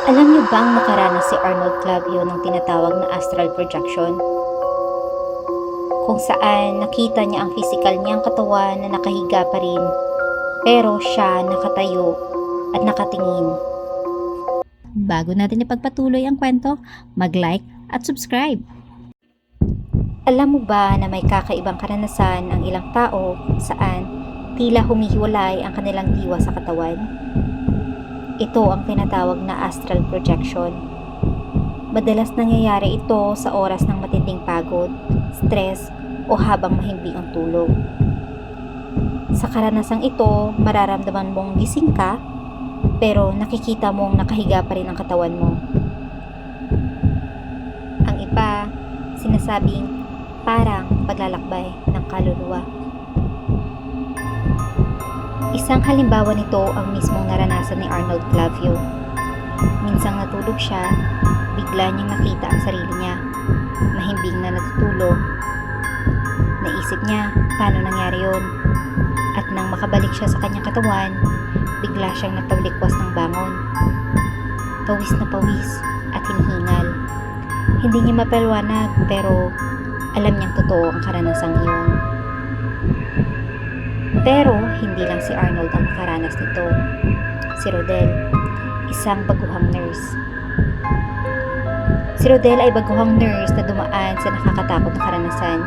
Alam niyo bang nakaranas si Arnold Clavio ng tinatawag na astral projection? Kung saan nakita niya ang physical niyang katawan na nakahiga pa rin, pero siya nakatayo at nakatingin. Bago natin ipagpatuloy ang kwento, mag-like at subscribe. Alam mo ba na may kakaibang karanasan ang ilang tao saan tila humihiwalay ang kanilang diwa sa katawan? Ito ang tinatawag na astral projection. Madalas nangyayari ito sa oras ng matinding pagod, stress, o habang mahimbing ang tulog. Sa karanasang ito, mararamdaman mong gising ka, pero nakikita mong nakahiga pa rin ang katawan mo. Ang iba, sinasabing parang paglalakbay ng kaluluwa. Isang halimbawa nito ang mismong naranasan ni Arnold Clavio. Minsang natulog siya, bigla niyang nakita ang sarili niya, mahimbing na natutulog. Naisip niya paano nangyari yun, at nang makabalik siya sa kanyang katawan, bigla siyang nagpablikwas ng bangon. Pawis na pawis at hinihingal. Hindi niya mapaliwanag pero alam niyang totoo ang karanasang iyon. Pero hindi lang si Arnold ang nakaranas nito. Si Rodel, isang baguhang nurse. Si Rodel ay baguhang nurse na dumaan sa nakakatakot na karanasan.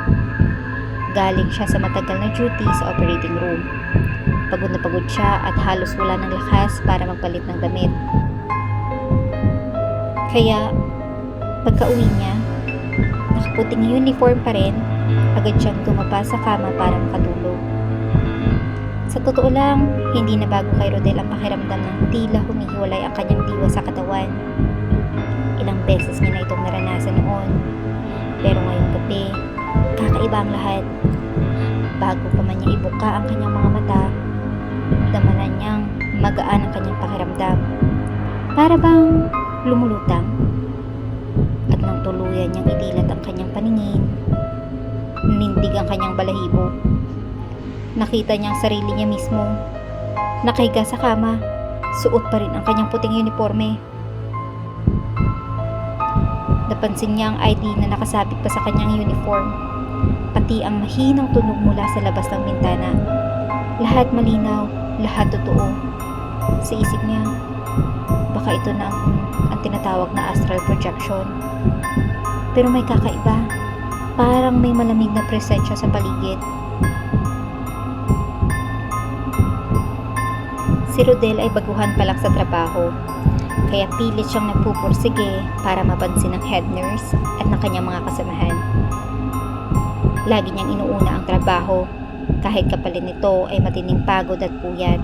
Galing siya sa matagal na duty sa operating room. Pagod na pagod siya at halos wala ng lakas para magpalit ng damit. Kaya, pagka-uwi niya, nakaputing uniform pa rin, agad siyang tumapa sa kama para makatulog. Sa totoo lang, hindi na bago kay Rodel ang pakiramdam ng tila humihiwalay ang kanyang diwa sa katawan. Ilang beses niya na itong naranasan noon. Pero ngayong gabi, kakaiba ang lahat. Bago pa man niya ibuka ang kanyang mga mata, damanan niyang magaan ang kanyang pakiramdam. Para bang lumulutang. At nang tuluyan niyang idilat ang kanyang paningin, nanindig ang kanyang balahibo. Nakita niya ang sarili niya mismo. Nakahiga sa kama, suot pa rin ang kanyang puting uniforme. Napansin niya ang ID na nakasabit pa sa kanyang uniform, pati ang mahinang tunog mula sa labas ng bintana. Lahat malinaw, lahat totoo. Sa isip niya, baka ito na ang tinatawag na astral projection. Pero may kakaiba, parang may malamig na presensya sa paligid. Si Rodel ay baguhan pa lang sa trabaho, kaya pilit siyang nagpupursige para mapansin ng head nurse at ng kanyang mga kasamahan. Lagi niyang inuuna ang trabaho, kahit kapalit nito ay matinding pagod at puyat.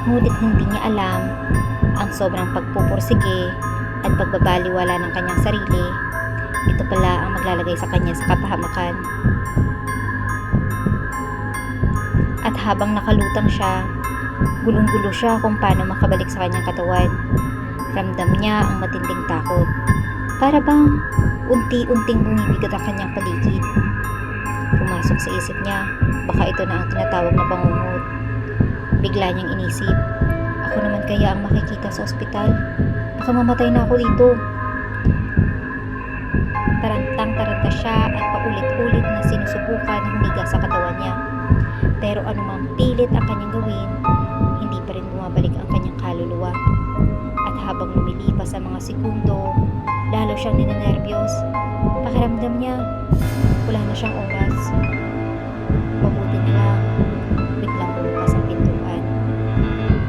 Ngunit hindi niya alam ang sobrang pagpupursige at pagbabaliwala ng kanyang sarili, ito pala ang maglalagay sa kanya sa kapahamakan. At habang nakalutang siya, gulong-gulo siya kung paano makabalik sa kanyang katawan. Ramdam niya ang matinding takot. Para bang unti-unting bumibigat ang kanyang paligid. Pumasok sa isip niya, baka ito na ang tinatawag na bangungot. Bigla niyang inisip, ako naman kaya ang makikita sa ospital? Baka mamatay na ako dito. Tarantang-taranta siya at paulit-ulit na sinusubukan na humiga sa katawan niya. Pero anumang pilit ang kanyang gawin, hindi pa rin bumabalik ang kanyang kaluluwa. At habang lumilipas ang mga segundo, lalo siyang ninenervyos. Pakiramdam niya, wala na siyang oras. Mabuti na lang, biglang bumukas ang pintuan.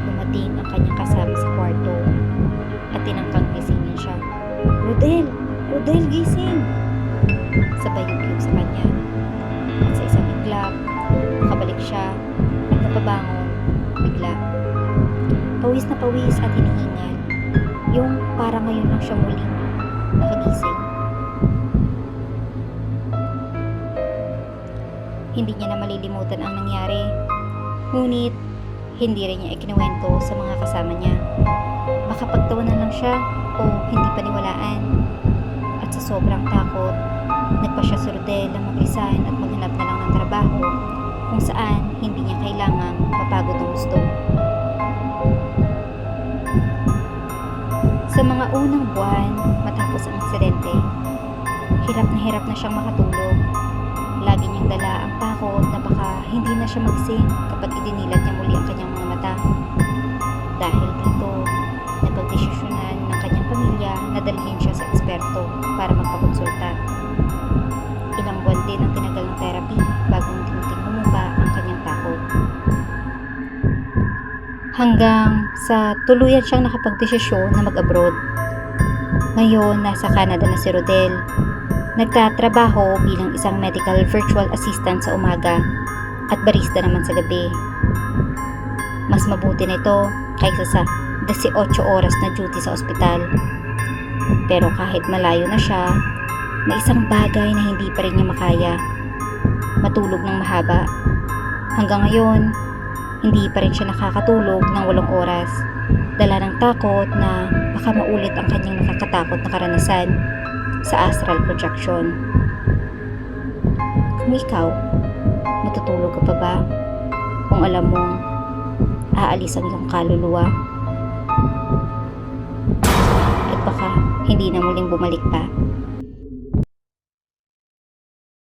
Dumating ang kanyang kasama sa kwarto at tinangkang gisingin siya. Rodel! Rodel, gising! Sabay yugyug sa kanya. At sa isang iglap, nakabalik siya at napabangon bigla. Pawis na pawis at hinihingal. Yung parang ngayon lang siya muling nakagising. Hindi niya na malilimutan ang nangyari. Ngunit, hindi rin niya ikinuwento sa mga kasama niya. Baka pagtawanan lang siya o hindi paniwalaan. At sa sobrang takot, nagpa siya si Rodel na mag-resign at maghanap na lang ng trabaho kung saan hindi niya kailangang mapagod ng gusto. Sa mga unang buwan matapos ang aksidente, hirap na siyang makatulog. Lagi niyang dala ang takot na baka hindi na siya magising kapag idinilat niya muli ang kanyang mga mata. Dahil dito, napagdesisyonan ng kanyang pamilya na dalhin siya sa eksperto para magpakonsulta. Ilang buwan din ang tinagal ng therapy bago unti-unting bumaba ang kanyang takot. Hanggang sa tuluyan siyang nakapagdesisyon na mag-abroad. Ngayon, nasa Canada na si Rodel. Nagtatrabaho bilang isang medical virtual assistant sa umaga at barista naman sa gabi. Mas mabuti na ito kaysa sa 18 oras na duty sa ospital. Pero kahit malayo na siya, may isang bagay na hindi pa rin niya makaya. Matulog ng mahaba. Hanggang ngayon, hindi pa rin siya nakakatulog ng 8 oras. Dala ng takot na baka maulit ang kanyang nakakatakot na karanasan sa astral projection. Kung ikaw, matutulog ka pa ba? Kung alam mong aalis ang iyong kaluluwa at baka hindi na muling bumalik pa.